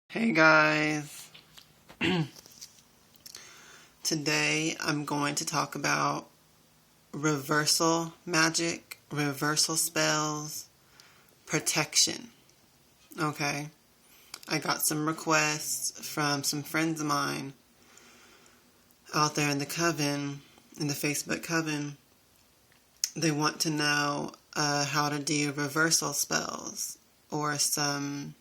Hey guys, today I'm going to talk about reversal magic, reversal spells, protection. Okay, I got some requests from some friends of mine out there in the coven, in the Facebook coven. They want to know how to do reversal spells or some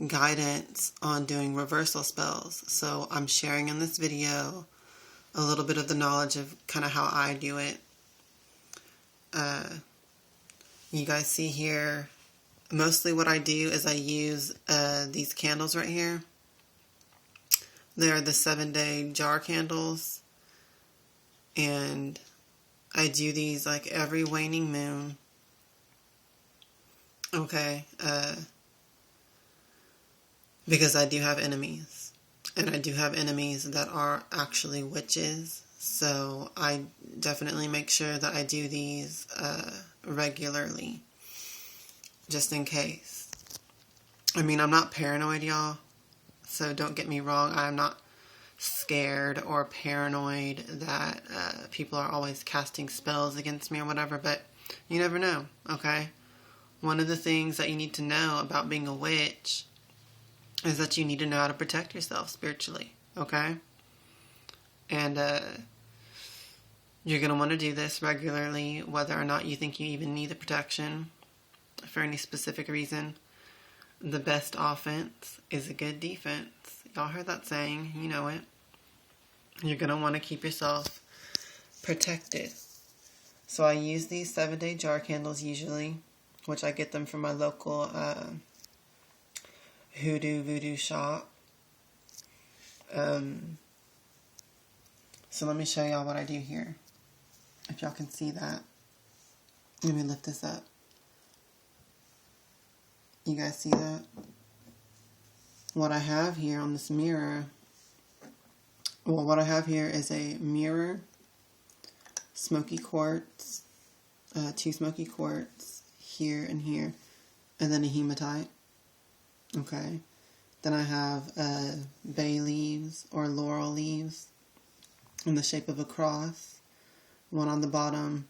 guidance on doing reversal spells. So I'm sharing in this video a little bit of the knowledge of kind of how I do it. You guys see here, mostly what I do is I use these candles right here. They're the 7-day jar candles, and I do these like every waning moon. Okay, because I do have enemies, and I do have enemies that are actually witches, so I definitely make sure that I do these regularly, just in case. I mean, I'm not paranoid, y'all, so don't get me wrong. I'm not scared or paranoid that people are always casting spells against me or whatever, but you never know, okay? One of the things that you need to know about being a witch is that you need to know how to protect yourself spiritually, okay? And you're going to want to do this regularly, whether or not you think you even need the protection for any specific reason. The best offense is a good defense. Y'all heard that saying, you know it. You're going to want to keep yourself protected. So I use these 7-day jar candles usually, which I get them from my local voodoo shop. So let me show y'all what I do here. If y'all can see that. Let me lift this up. You guys see that? What I have here on this mirror, well, what I have here is a mirror, smoky quartz, 2 smoky quartz, here and here, and then a hematite. Okay, then I have bay leaves or laurel leaves in the shape of a cross. One on the bottom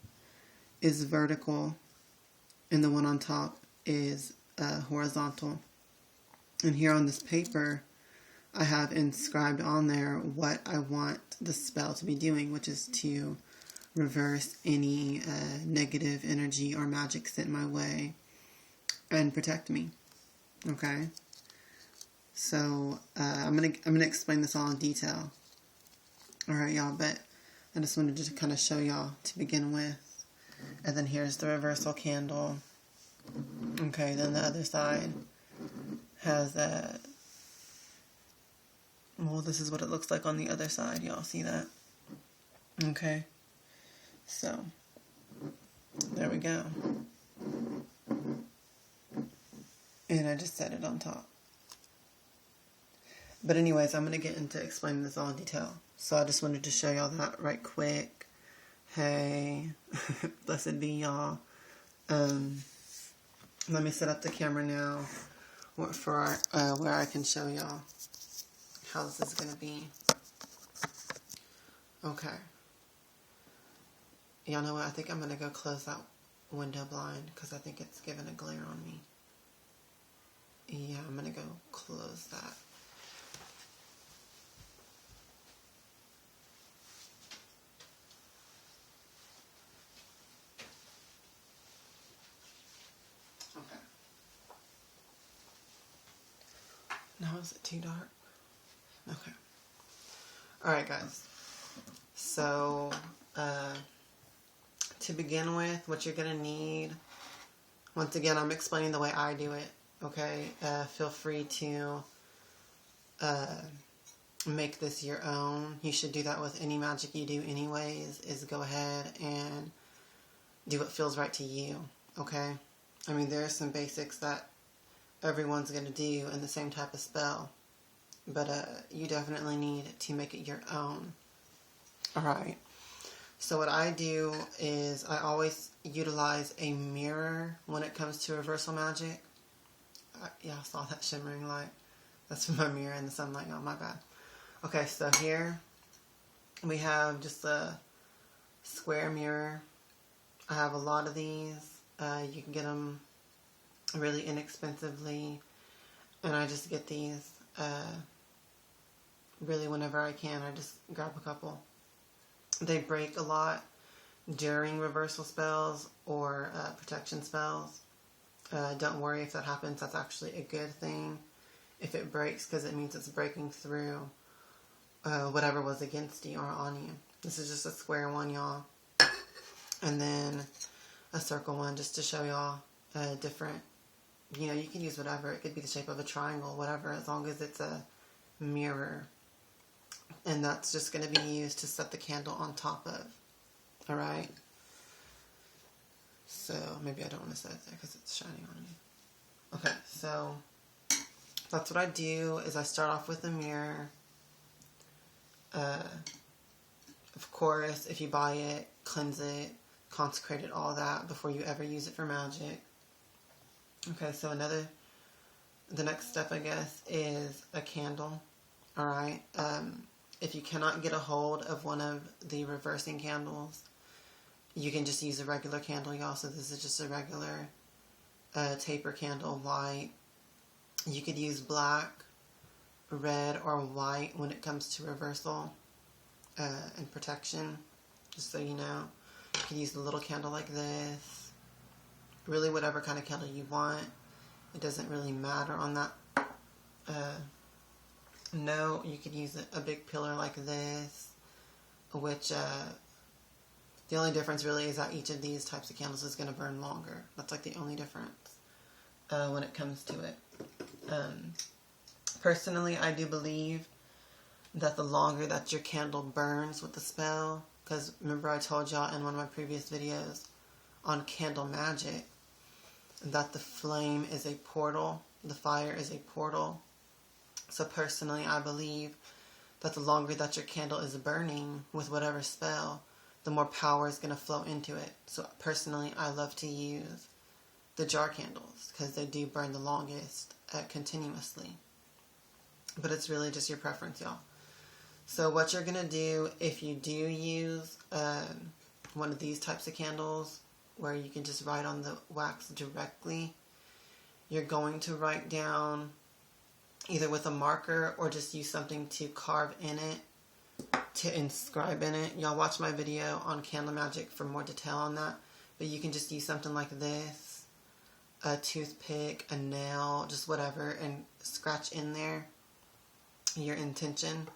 is vertical, and the one on top is horizontal. And here on this paper, I have inscribed on there what I want the spell to be doing, which is to reverse any negative energy or magic sent my way and protect me. Okay, so I'm gonna explain this all in detail. All right, y'all, but I just wanted to kind of show y'all to begin with. And then here's the reversal candle. Okay, then the other side has that. Well, this is what it looks like on the other side. Y'all see that? Okay, so there we go. And I just set it on top. But anyways, I'm going to get into explaining this all in detail. So I just wanted to show y'all that right quick. Hey, blessed be y'all. Let me set up the camera now for where I can show y'all how this is going to be. Okay. Y'all know what? I think I'm going to go close that window blind because I think it's giving a glare on me. Yeah, I'm going to go close that. Okay. Now is it too dark? Okay. Alright guys. So, to begin with, what you're going to need, once again, I'm explaining the way I do it. Okay, feel free to make this your own. You should do that with any magic you do anyways, is go ahead and do what feels right to you, okay? I mean, there are some basics that everyone's going to do in the same type of spell, but you definitely need to make it your own. Alright, so what I do is I always utilize a mirror when it comes to reversal magic. Yeah, I saw that shimmering light. That's from my mirror in the sunlight. Oh, my bad. Okay, so here we have just a square mirror. I have a lot of these. You can get them really inexpensively. And I just get these really whenever I can. I just grab a couple. They break a lot during reversal spells or protection spells. Don't worry if that happens. That's actually a good thing if it breaks, because it means it's breaking through whatever was against you or on you. This is just a square one, y'all. And then a circle one, just to show y'all different. You know, you can use whatever. It could be the shape of a triangle, whatever, as long as it's a mirror. And that's just going to be used to set the candle on top of. Alright? So, maybe I don't want to set it there because it's shining on me. Okay, so that's what I do, is I start off with a mirror. Of course, if you buy it, cleanse it, consecrate it, all that before you ever use it for magic. Okay, so the next step, I guess, is a candle. Alright, if you cannot get a hold of one of the reversing candles, you can just use a regular candle, y'all. So this is just a regular taper candle, white. You could use black, red, or white when it comes to reversal and protection, just so you know. You can use a little candle like this. Really whatever kind of candle you want. It doesn't really matter on that note. You could use a big pillar like this, which the only difference really is that each of these types of candles is going to burn longer. That's like the only difference when it comes to it. Personally, I do believe that the longer that your candle burns with the spell, because remember I told y'all in one of my previous videos on candle magic that the flame is a portal, the fire is a portal. So personally, I believe that the longer that your candle is burning with whatever spell, the more power is going to flow into it. So personally, I love to use the jar candles because they do burn the longest continuously. But it's really just your preference, y'all. So what you're going to do if you do use one of these types of candles where you can just write on the wax directly, you're going to write down either with a marker or just use something to carve in it, to inscribe in it. Y'all watch my video on candle magic for more detail on that. But you can just use something like this, a toothpick, a nail, just whatever, and scratch in there your intention,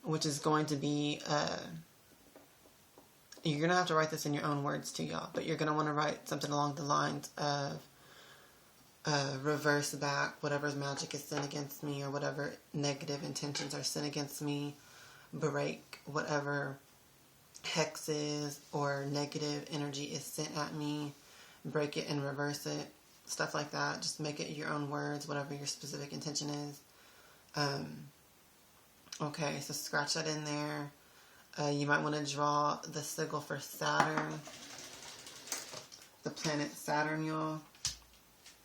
which is going to be, you're going to have to write this in your own words too, y'all, but you're going to want to write something along the lines of reverse back whatever's magic is sent against me, or whatever negative intentions are sent against me, break whatever hexes or negative energy is sent at me, break it and reverse it, stuff like that. Just make it your own words, whatever your specific intention is. Okay, so scratch that in there. You might want to draw the sigil for Saturn, the planet Saturn, y'all,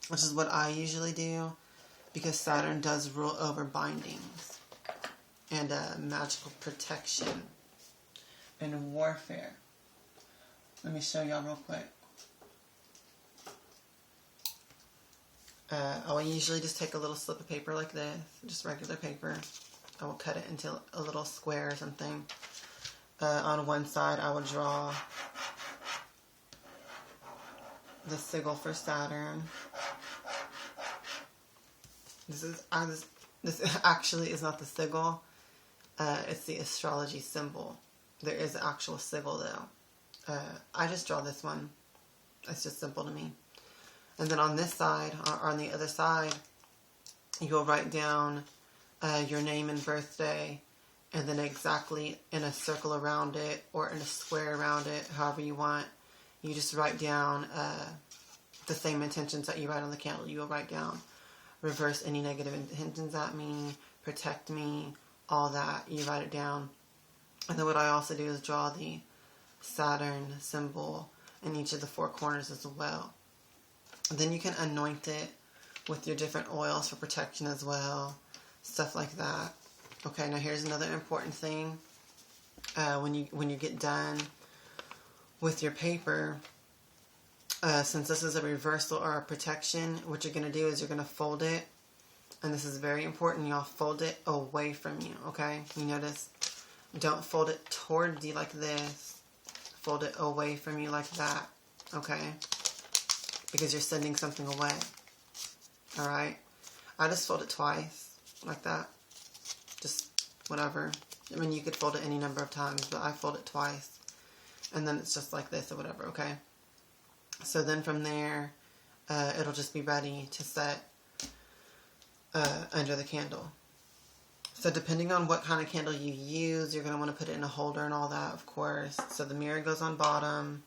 which is what I usually do, because Saturn does rule over bindings and magical protection and warfare. Let me show y'all real quick. I will usually just take a little slip of paper like this, just regular paper. I will cut it into a little square or something. On one side, I will draw the sigil for Saturn. This actually is not the sigil. It's the astrology symbol. There is an actual sigil though. I just draw this one. It's just simple to me. And then on this side, or on the other side, you'll write down your name and birthday, and then exactly in a circle around it, or in a square around it, however you want. You just write down the same intentions that you write on the candle. You will write down, reverse any negative intentions at me, protect me, all that. You write it down. And then what I also do is draw the Saturn symbol in each of the four corners as well. And then you can anoint it with your different oils for protection as well. stuff like that. Okay, now here's another important thing. When you get done with your paper, since this is a reversal or a protection, what you're going to do is you're going to fold it, and this is very important, y'all, fold it away from you, okay? You notice, don't fold it towards you like this, fold it away from you like that, okay? Because you're sending something away, alright? I just fold it twice, like that, just whatever. I mean, you could fold it any number of times, but I fold it twice, and then it's just like this or whatever, okay? So then from there, it'll just be ready to set under the candle. So depending on what kind of candle you use, you're going to want to put it in a holder and all that, of course. So the mirror goes on bottom.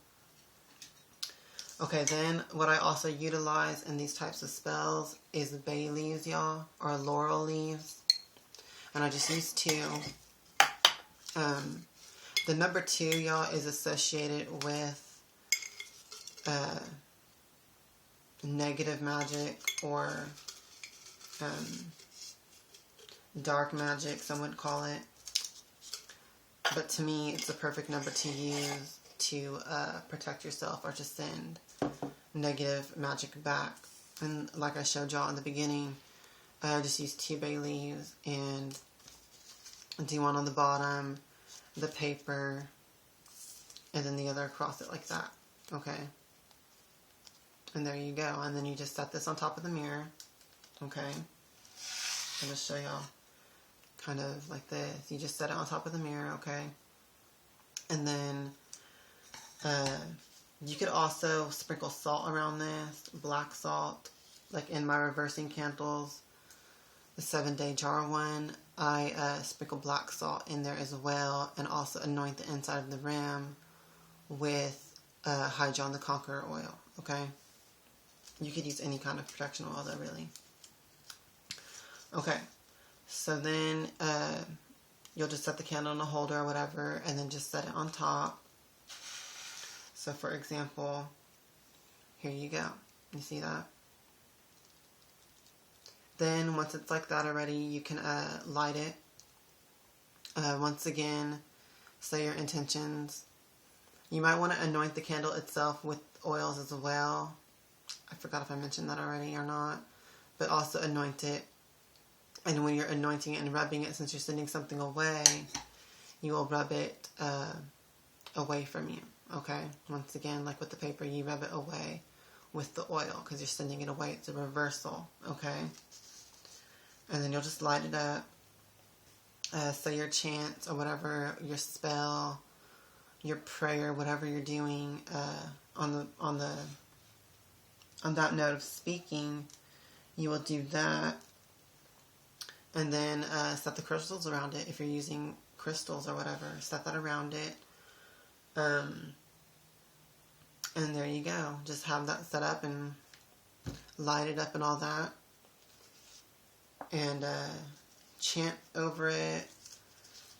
Okay, then what I also utilize in these types of spells is bay leaves, y'all, or laurel leaves. And I just use 2. The number 2, y'all, is associated with negative magic or dark magic, some would call it. But to me, it's a perfect number to use to protect yourself or to send negative magic back. And like I showed y'all in the beginning, just use 2 bay leaves and do one on the bottom, the paper, and then the other across it like that. Okay. And there you go. And then you just set this on top of the mirror. Okay. I'll just show y'all kind of like this. You just set it on top of the mirror, okay? And then you could also sprinkle salt around this, black salt. Like in my reversing candles, the 7-day jar one, I sprinkle black salt in there as well, and also anoint the inside of the rim with High John the Conqueror oil, okay? You could use any kind of protection oil though, really. Okay, so then you'll just set the candle in a holder or whatever, and then just set it on top. So for example, here you go. You see that? Then once it's like that already, you can light it. Once again, say your intentions. You might want to anoint the candle itself with oils as well. I forgot if I mentioned that already or not. But also anoint it. And when you're anointing it and rubbing it, since you're sending something away, you will rub it away from you. Okay? Once again, like with the paper, you rub it away with the oil because you're sending it away. It's a reversal. Okay? And then you'll just light it up. Say your chant or whatever, your spell, your prayer, whatever you're doing on that note of speaking, you will do that. And then set the crystals around it. If you're using crystals or whatever, set that around it. And there you go. Just have that set up and light it up and all that. And chant over it.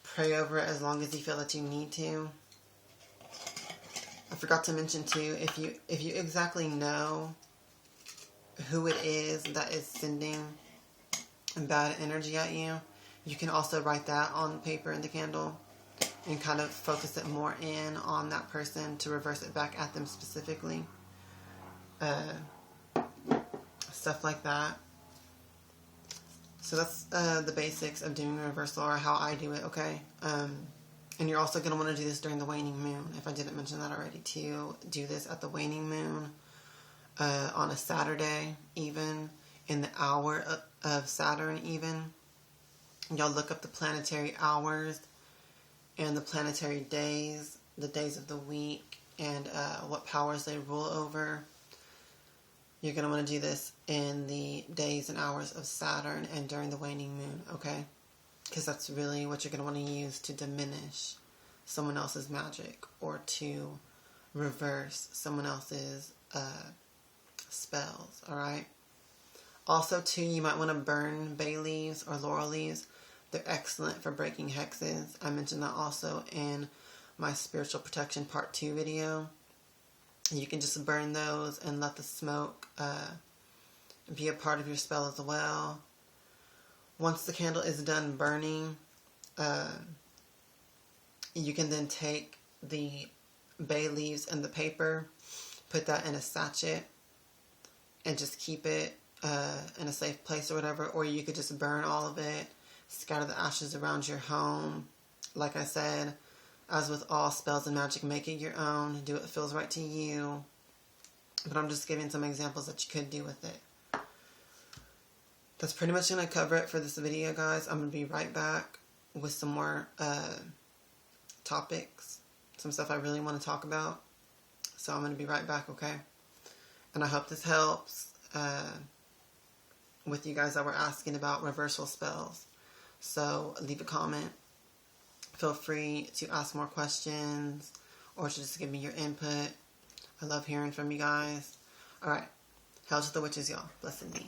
Pray over it as long as you feel that you need to. I forgot to mention too, if you exactly know who it is that is sending bad energy at you, you can also write that on paper in the candle and kind of focus it more in on that person to reverse it back at them specifically. Stuff like that. So that's the basics of doing a reversal, or how I do it, okay? And you're also going to want to do this during the waning moon, if I didn't mention that already, to do this at the waning moon, on a Saturday even, in the hour of Saturn even. Y'all look up the planetary hours and the planetary days, the days of the week, and what powers they rule over. You're going to want to do this in the days and hours of Saturn and during the waning moon, okay? Because that's really what you're going to want to use to diminish someone else's magic or to reverse someone else's spells, alright? Also, too, you might want to burn bay leaves or laurel leaves. They're excellent for breaking hexes. I mentioned that also in my Spiritual Protection Part 2 video. You can just burn those and let the smoke be a part of your spell as well. Once the candle is done burning, you can then take the bay leaves and the paper, put that in a sachet, and just keep it in a safe place or whatever. Or you could just burn all of it, scatter the ashes around your home. Like I said, as with all spells and magic, make it your own. Do what feels right to you. But I'm just giving some examples that you could do with it. That's pretty much going to cover it for this video, guys. I'm going to be right back with some more topics. Some stuff I really want to talk about. So I'm going to be right back, okay? And I hope this helps with you guys that were asking about reversal spells. So leave a comment. Feel free to ask more questions or to just give me your input. I love hearing from you guys. Alright. Hail to the witches, y'all. Blessed be.